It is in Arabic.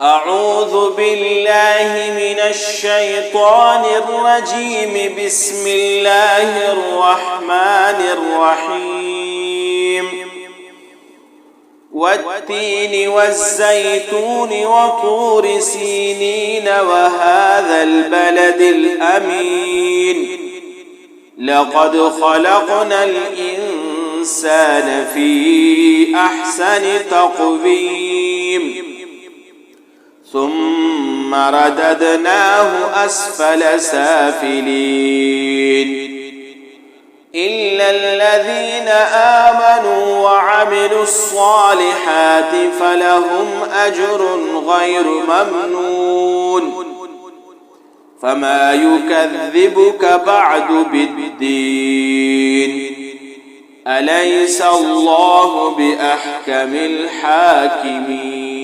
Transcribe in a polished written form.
أعوذ بالله من الشيطان الرجيم. بسم الله الرحمن الرحيم. والتين والزيتون وطور سينين وهذا البلد الأمين. لقد خلقنا الإنسان في أحسن تقويم ثم رددناه أسفل سافلين إلا الذين آمنوا وعملوا الصالحات فلهم أجر غير ممنون. فما يكذبك بعد بالدين؟ أليس الله بأحكم الحاكمين؟